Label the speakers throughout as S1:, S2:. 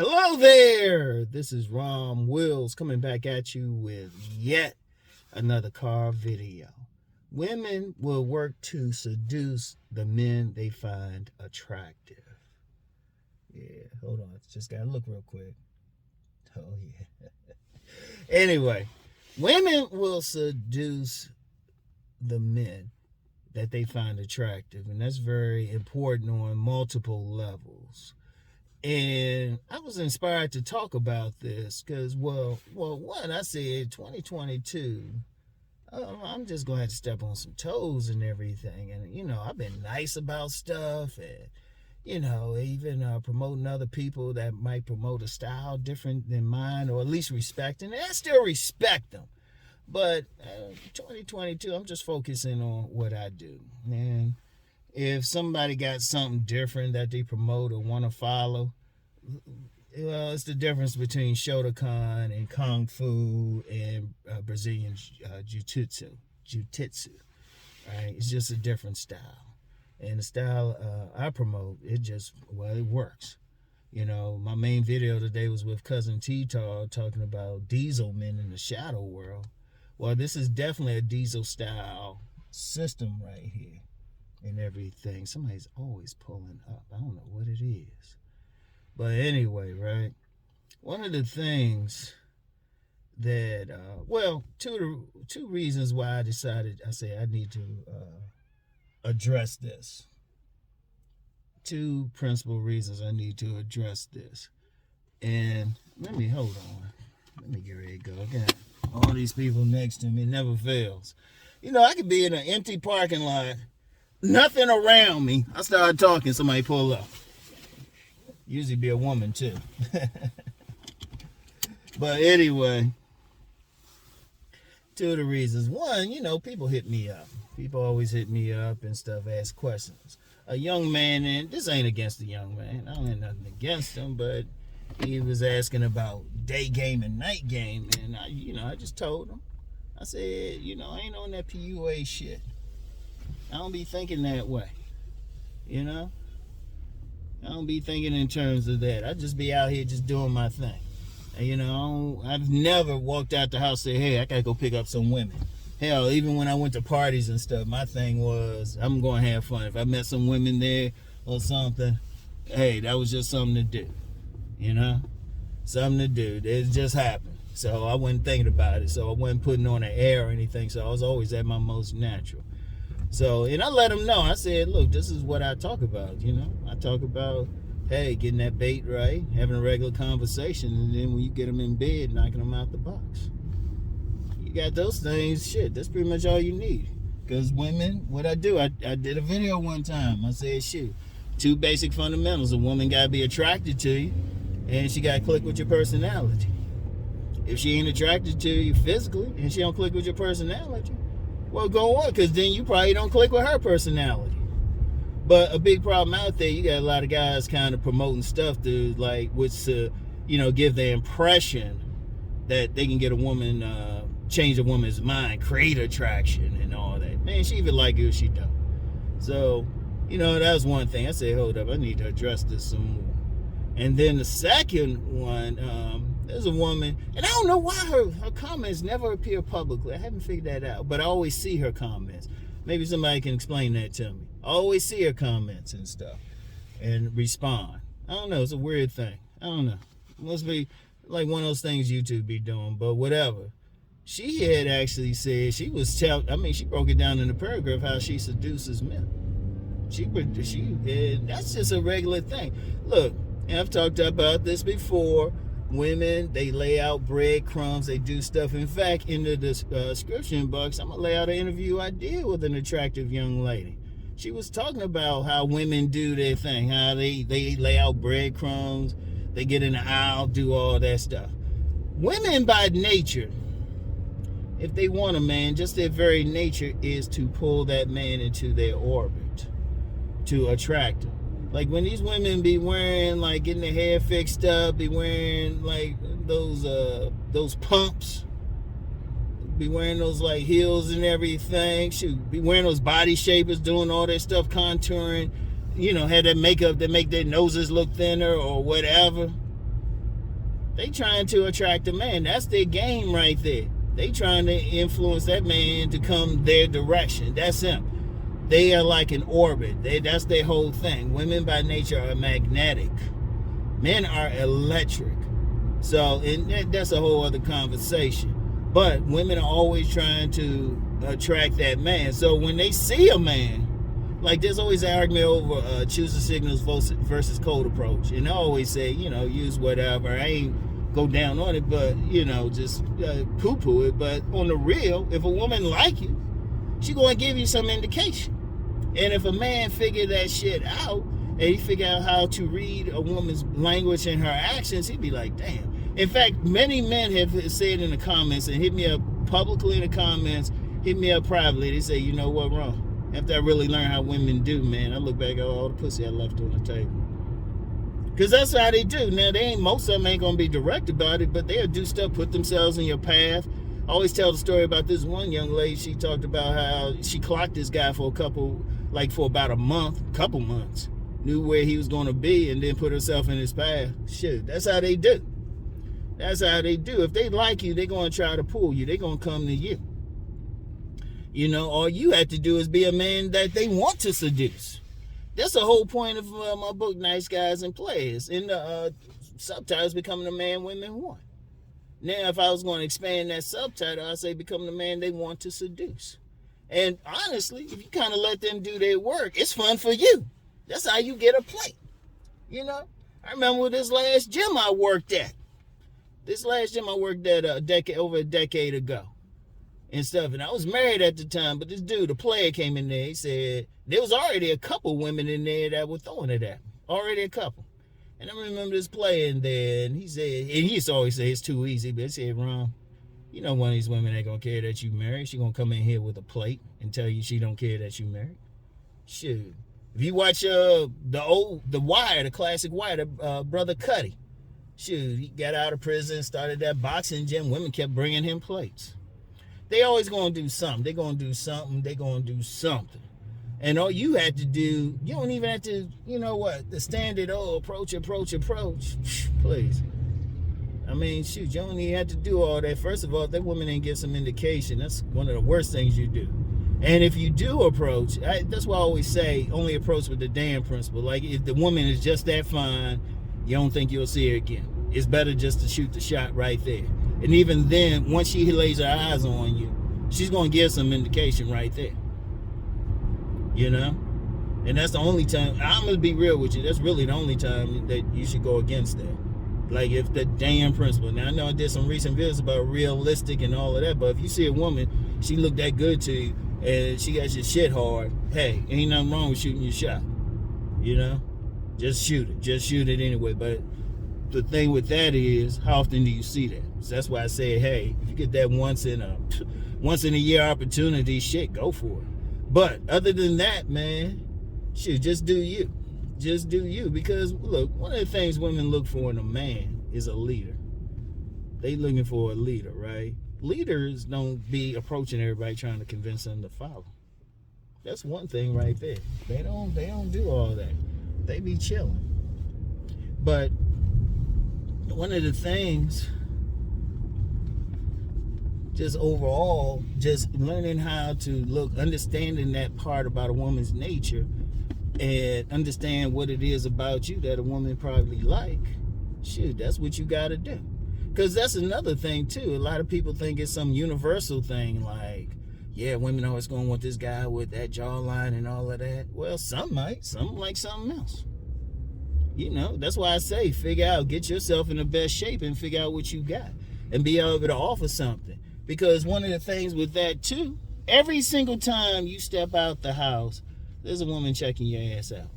S1: Hello there. This is Rom Wills coming back at you with yet another car video. Women will work to seduce the men they find attractive. Yeah, hold on. Just gotta look real quick. Oh, yeah. Anyway, women will seduce the men that they find attractive, and that's very important on multiple levels. And I was inspired to talk about this because, one, I said 2022, I'm just going to have to step on some toes and everything. And, I've been nice about stuff and, even promoting other people that might promote a style different than mine, or at least respecting it. I still respect them. But 2022, I'm just focusing on what I do. And if somebody got something different that they promote or want to follow, well, it's the difference between Shotokan and Kung Fu and Brazilian Jiu-Jitsu, right? It's just a different style. And the style I promote, it works. My main video today was with Cousin T-Tar talking about diesel men in the shadow world. Well, this is definitely a diesel style system right here. And everything. Somebody's always pulling up. I don't know what it is. But anyway, right? One of the things that, two reasons why I decided, I need to address this. Two principal reasons I need to address this. And hold on. Let me get ready to go. I got all these people next to me. It never fails. I could be in an empty parking lot. Nothing around me. I started talking, somebody pull up. Usually be a woman too. But anyway, two of the reasons. One, people hit me up. People always hit me up and stuff, ask questions. A young man, and this ain't against the young man. I don't have nothing against him, but he was asking about day game and night game. And I just told him. I said, I ain't on that PUA shit. I don't be thinking that way, I don't be thinking in terms of that. I just be out here just doing my thing. And, I've never walked out the house and said, hey, I got to go pick up some women. Hell, even when I went to parties and stuff, my thing was, I'm going to have fun. If I met some women there or something, hey, that was just something to do, Something to do. It just happened. So I wasn't thinking about it. So I wasn't putting on an air or anything. So I was always at my most natural. So, and I let them know. I said, look, this is what I talk about, I talk about, hey, getting that bait right, having a regular conversation, and then when you get them in bed, knocking them out the box. You got those things, shit, that's pretty much all you need. Because women, what I do, I did a video one time. I said, shoot, two basic fundamentals. A woman got to be attracted to you, and she got to click with your personality. If she ain't attracted to you physically, and she don't click with your personality, well, go on, because then you probably don't click with her personality. But a big problem out there, you got a lot of guys kind of promoting stuff to, give the impression that they can get a woman, change a woman's mind, create attraction and all that. Man, she either like you or she don't. So, that was one thing. I said, hold up, I need to address this some more. And then the second one, there's a woman, and I don't know why her comments never appear publicly. I haven't figured that out, but I always see her comments. Maybe somebody can explain that to me. I always see her comments and stuff and respond. I don't know. It's a weird thing. I don't know. It must be like one of those things YouTube be doing, but whatever. She had actually said, she broke it down in a paragraph how she seduces men. That's just a regular thing. Look, and I've talked about this before. Women, they lay out breadcrumbs, they do stuff. In fact, in the description box, I'm going to lay out an interview I did with an attractive young lady. She was talking about how women do their thing, how they lay out breadcrumbs, they get in the aisle, do all that stuff. Women by nature, if they want a man, just their very nature is to pull that man into their orbit, to attract him. Like when these women be wearing, like getting their hair fixed up, be wearing like those pumps, be wearing those like heels and everything, shoot, be wearing those body shapers, doing all that stuff, contouring, had that makeup that make their noses look thinner or whatever. They trying to attract a man. That's their game right there. They trying to influence that man to come their direction. That's them. They are like an orbit. That's their whole thing. Women by nature are magnetic. Men are electric. So, and that's a whole other conversation. But women are always trying to attract that man. So when they see a man, like there's always an argument over choose the signals versus cold approach. And I always say, use whatever. I ain't go down on it, but, just poo-poo it. But on the real, if a woman like you, she going to give you some indication. And if a man figure that shit out, and he figure out how to read a woman's language and her actions, he'd be like, damn. In fact, many men have said in the comments, and hit me up publicly in the comments, hit me up privately, they say, you know what, Rom? After I really learned how women do, man, I look back at all the pussy I left on the table. Because that's how they do. Now, most of them ain't going to be direct about it, but they'll do stuff, put themselves in your path. I always tell the story about this one young lady. She talked about how she clocked this guy for about a couple months. Knew where he was going to be and then put herself in his path. Shit, that's how they do. That's how they do. If they like you, they're going to try to pull you. They're going to come to you. All you have to do is be a man that they want to seduce. That's the whole point of my book, Nice Guys and Players. In the subtitles, Becoming the Man Women Want. Now, if I was going to expand that subtitle, I'd say Become the Man They Want to Seduce. And honestly, if you kind of let them do their work, it's fun for you. That's how you get a plate. I remember this last gym I worked at. Over a decade ago and stuff. And I was married at the time, but this dude, a player, came in there. He said there was already a couple women in there that were throwing it at me. Already a couple. And I remember this player in there, and he said, and he used to always say it's too easy, but he said, Ron, one of these women ain't gonna care that you married. She gonna come in here with a plate and tell you she don't care that you married. Shoot. If you watch the Wire, the classic Wire, Brother Cuddy, shoot, he got out of prison, started that boxing gym. Women kept bringing him plates. They always going to do something. They're going to do something. They're going to do something. And all you had to do, you don't even have to, the standard, approach. Please. I mean, shoot, you don't even have to do all that. First of all, if that woman ain't give some indication, that's one of the worst things you do. And if you do approach, that's why I always say, only approach with the damn principle. Like, if the woman is just that fine, you don't think you'll see her again. It's better just to shoot the shot right there. And even then, once she lays her eyes on you, she's going to give some indication right there. And that's the only time, I'm going to be real with you, that's really the only time that you should go against that. Like, if the damn principle. Now, I know I did some recent videos about realistic and all of that, but if you see a woman, she look that good to you, and she got your shit hard, hey, ain't nothing wrong with shooting your shot. Just shoot it. Just shoot it anyway. But the thing with that is, how often do you see that? So that's why I say, hey, if you get that once in a year opportunity, shit, go for it. But other than that, man, shit, just do you. Just do you. Because, look, one of the things women look for in a man is a leader. They looking for a leader, right? Leaders don't be approaching everybody trying to convince them to follow. That's one thing right there. They don't do all that. They be chilling. But one of the things, just overall, just learning how to look, understanding that part about a woman's nature and understand what it is about you that a woman probably like, shoot, that's what you got to do. Because that's another thing, too. A lot of people think it's some universal thing, like, yeah, women always going to want this guy with that jawline and all of that. Well, some might. Some like something else. That's why I say, figure out, get yourself in the best shape and figure out what you got and be able to offer something. Because one of the things with that, too, every single time you step out the house, there's a woman checking your ass out.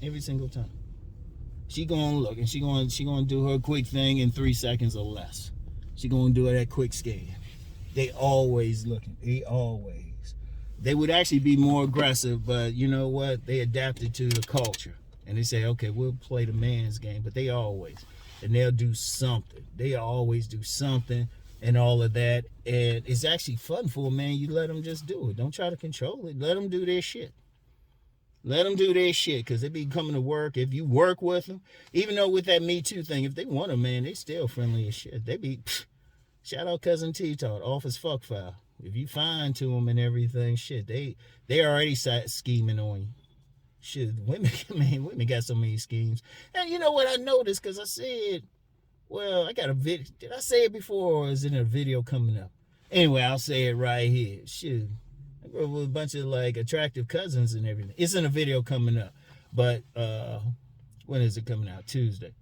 S1: Every single time. She gonna look and she gonna do her quick thing in 3 seconds or less. She gonna do that quick scan. They always looking. They always. They would actually be more aggressive, but you know what? They adapted to the culture. And they say, okay, we'll play the man's game, but they always. And they'll do something. They always do something and all of that. And it's actually fun for a man. You let them just do it. Don't try to control it. Let them do their shit. Let them do their shit, because they be coming to work. If you work with them, even though with that Me Too thing, if they want a man, they still friendly as shit. They be, shout out Cousin T-Tot, office fuck file. If you fine to them and everything, shit, they already scheming on you. Shit, women got so many schemes. And you know what I noticed, because I said, well, I got a video. Did I say it before, or is it a video coming up? Anyway, I'll say it right here. Shit. I grew up with a bunch of like attractive cousins and everything. It's in a video coming up. But when is it coming out? Tuesday.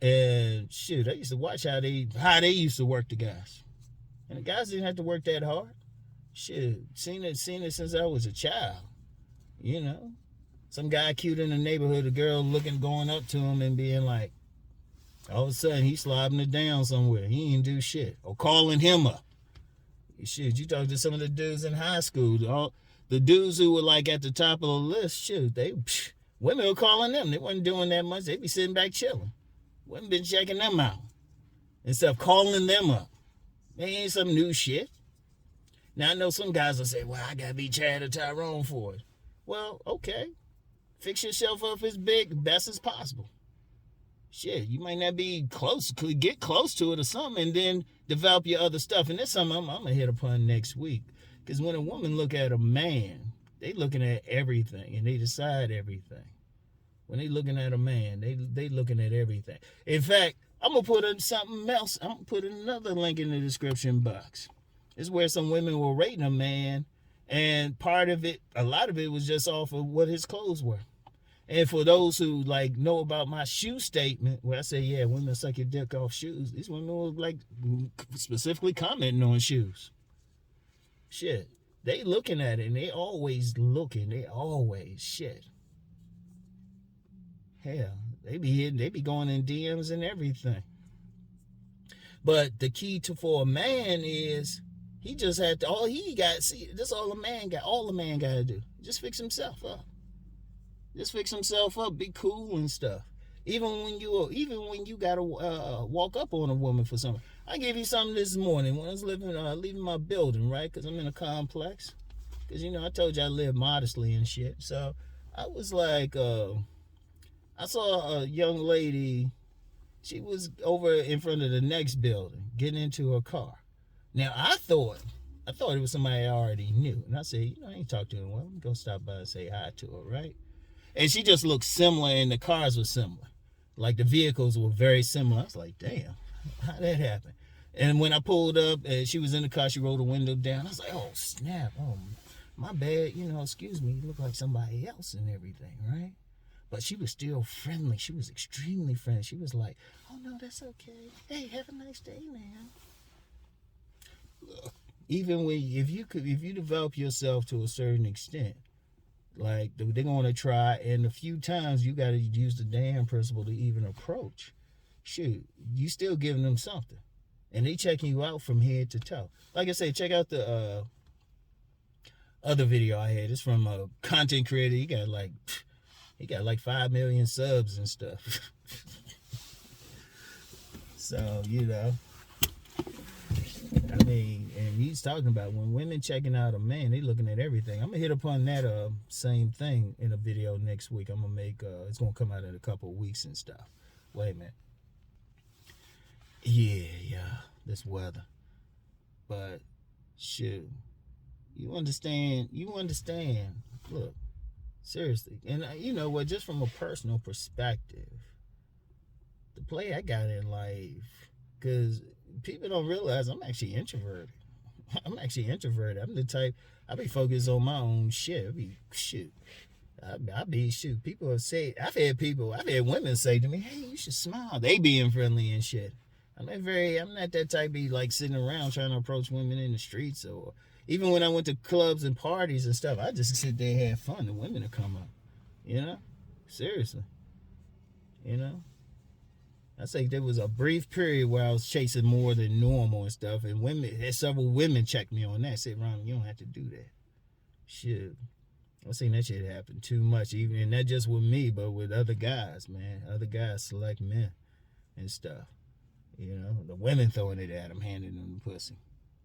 S1: And shit, I used to watch how they used to work the guys. And the guys didn't have to work that hard. Shit, seen it since I was a child. You know? Some guy cute in the neighborhood, a girl going up to him and being like, all of a sudden he's slobbing it down somewhere. He ain't do shit. Or calling him up. Shit, you talk to some of the dudes in high school, all the dudes who were like at the top of the list, shit, women were calling them. They wasn't doing that much. They be sitting back chilling. Women been checking them out. Instead of calling them up. They ain't some new shit. Now I know some guys will say, well, I gotta be Chad or Tyrone for it. Well, okay. Fix yourself up as best as possible. Shit, you might not be close, could get close to it or something, and then develop your other stuff. And that's something I'm going to hit upon next week. Because when a woman look at a man, they looking at everything, and they decide everything. When they looking at a man, they looking at everything. In fact, I'm going to put in something else. I'm going to put another link in the description box. It's where some women were rating a man, and a lot of it was just off of what his clothes were. And for those who like know about my shoe statement, where I say, yeah, women suck your dick off shoes, these women were like specifically commenting on shoes. Shit. They looking at it, and they always looking. They always shit. Hell, they be going in DMs and everything. But the key for a man is he just had to, this all a man got to do. Just fix himself up. Just fix himself up, be cool and stuff. Even when you gotta walk up on a woman for something. I gave you something this morning when I was leaving my building, right? Because I'm in a complex. Because I told you I live modestly and shit. So I was like, I saw a young lady. She was over in front of the next building, getting into her car. Now I thought it was somebody I already knew, and I said, I ain't talked to her. Well, let me go stop by and say hi to her, right? And she just looked similar, and the cars were similar. Like, the vehicles were very similar. I was like, damn, how'd that happen? And when I pulled up, and she was in the car, she rolled the window down. I was like, oh, snap. Oh, my bad. Excuse me. You look like somebody else and everything, right? But she was still friendly. She was extremely friendly. She was like, oh, no, that's okay. Hey, have a nice day, man. Look, even if you develop yourself to a certain extent, like, they're going to try, and a few times you got to use the damn principle to even approach. Shoot, you still giving them something. And they checking you out from head to toe. Like I say, check out the other video I had. It's from a content creator. He got like 5 million subs and stuff. So, I mean, and he's talking about when women checking out a man, they looking at everything. I'm gonna hit upon that same thing in a video next week. I'm gonna make it's gonna come out in a couple of weeks and stuff. Wait a minute. Yeah, this weather. But shoot, you understand. Look, seriously, and you know what? Just from a personal perspective, the play I got in life, because people don't realize I'm actually introverted. I'm the type, I be focused on my own shit. I be people have said, I've had women say to me, hey, you should smile. They being friendly and shit. I'm not that type be like sitting around trying to approach women in the streets, or even when I went to clubs and parties and stuff, I just sit there and have fun. The women will come up, seriously, I say there was a brief period where I was chasing more than normal and stuff, and several women checked me on that. Said, Ron, you don't have to do that. Shit, I've seen that shit happen too much, even, and not just with me, but with other guys, man. Other guys select men and stuff. The women throwing it at them, handing them the pussy.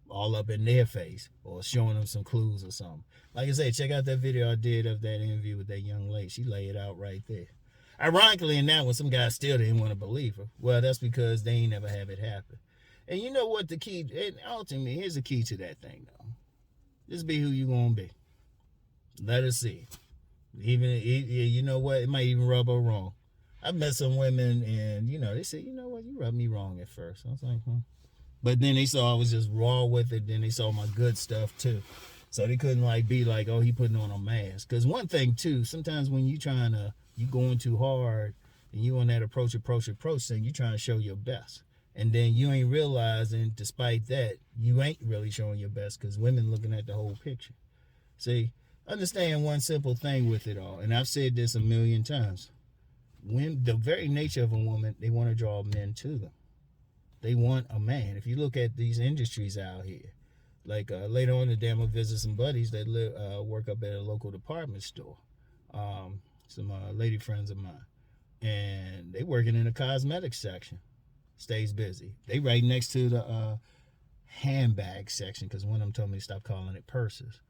S1: all up in their face or showing them some clues or something. Like I said, check out that video I did of that interview with that young lady. She laid it out right there. Ironically, in that one, some guys still didn't want to believe her. Well, that's because they ain't never have it happen. And you know what the key, and ultimately, here's the key to that thing, though. Just be who you gonna be. Let us see. Even, you know what, it might even rub her wrong. I've met some women, and, you know, they say, you know what, you rubbed me wrong at first. I was like, But then they saw I was just raw with it. Then they saw my good stuff, too. So they couldn't, like, be like, oh, he putting on a mask. Because one thing, too, sometimes when you going too hard, and you on that approach thing, you trying to show your best. And then you ain't realizing, despite that, you ain't really showing your best because women looking at the whole picture. See, understand one simple thing with it all, and I've said this a million times. When the very nature of a woman, they want to draw men to them. They want a man. If you look at these industries out here, like later on today, I'm gonna visit some buddies that work up at a local department store. Some lady friends of mine, and they working in the cosmetics section. Stays busy. They right next to the handbag section because one of them told me to stop calling it purses.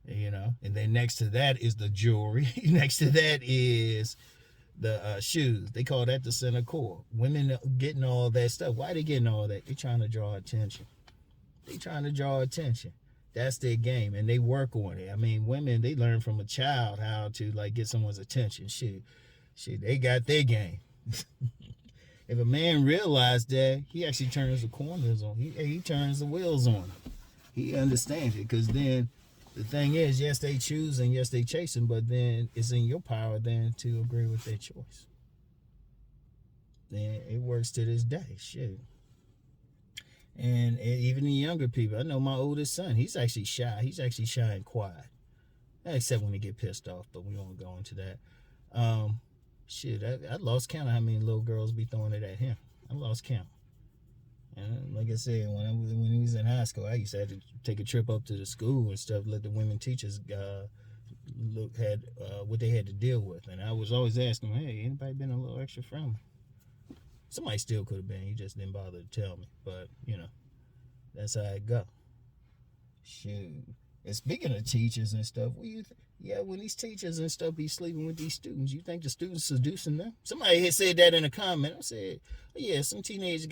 S1: You know, and then next to that is the jewelry. Next to that is the shoes. They call that the center core. Women getting all that stuff. Why they getting all that? They trying to draw attention. That's their game, and they work on it. I mean, women, they learn from a child how to like get someone's attention. Shit, they got their game. If a man realized that, he actually turns the corners on. He turns the wheels on. He understands it, because then the thing is, yes, they choose and yes, they chasing, but then it's in your power then to agree with their choice. Then it works to this day. Shit. And even the younger people, I know my oldest son, he's actually shy. He's actually shy and quiet. Except when he get pissed off, but we won't go into that. I lost count of how many little girls be throwing it at him. I lost count. And like I said, when he was in high school, I used to have to take a trip up to the school and stuff, let the women teachers look at what they had to deal with. And I was always asking them, hey, anybody been a little extra friendly? Somebody still could have been. He just didn't bother to tell me. But, you know, that's how it go. Shoot. And speaking of teachers and stuff, when these teachers and stuff be sleeping with these students, you think the students seducing them? Somebody had said that in a comment. I said, yeah, some teenage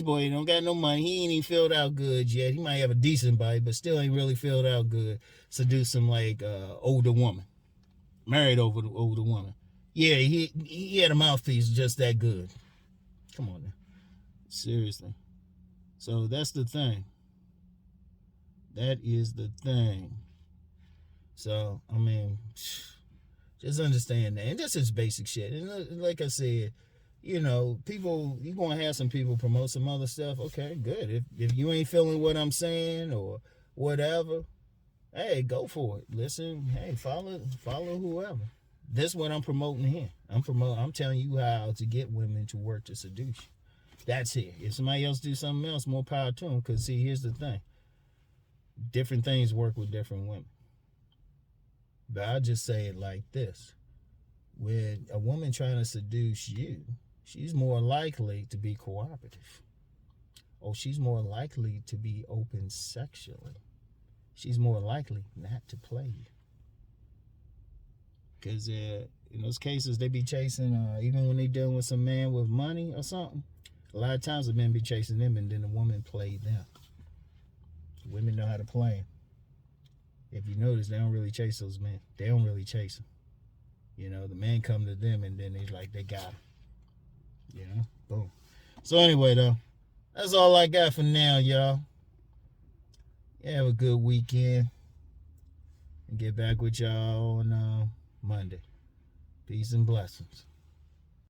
S1: boy don't got no money. He ain't even filled out good yet. He might have a decent body, but still ain't really filled out good. Seduce some like older woman, married over the older woman. Yeah, he had a mouthpiece just that good. Come on now, seriously. So that's the thing. That is the thing. So, I mean, just understand that. And this is basic shit. And like I said, you know, people, you're going to have some people promote some other stuff. Okay, good. If you ain't feeling what I'm saying or whatever, hey, go for it. Listen, hey, follow whoever. This is what I'm promoting here. I'm telling you how to get women to work to seduce you. That's it. If somebody else do something else, more power to them. Because, see, here's the thing. Different things work with different women. But I'll just say it like this. When a woman trying to seduce you, she's more likely to be cooperative. Or she's more likely to be open sexually. She's more likely not to play you. Because in those cases, they be chasing, even when they dealing with some man with money or something, a lot of times the men be chasing them and then the woman play them. Women know how to play them. If you notice, they don't really chase those men. They don't really chase them. You know, the man come to them and then they got him. You know, boom. So anyway, though, that's all I got for now, y'all. Yeah, have a good weekend. And get back with y'all on Monday. Peace and blessings.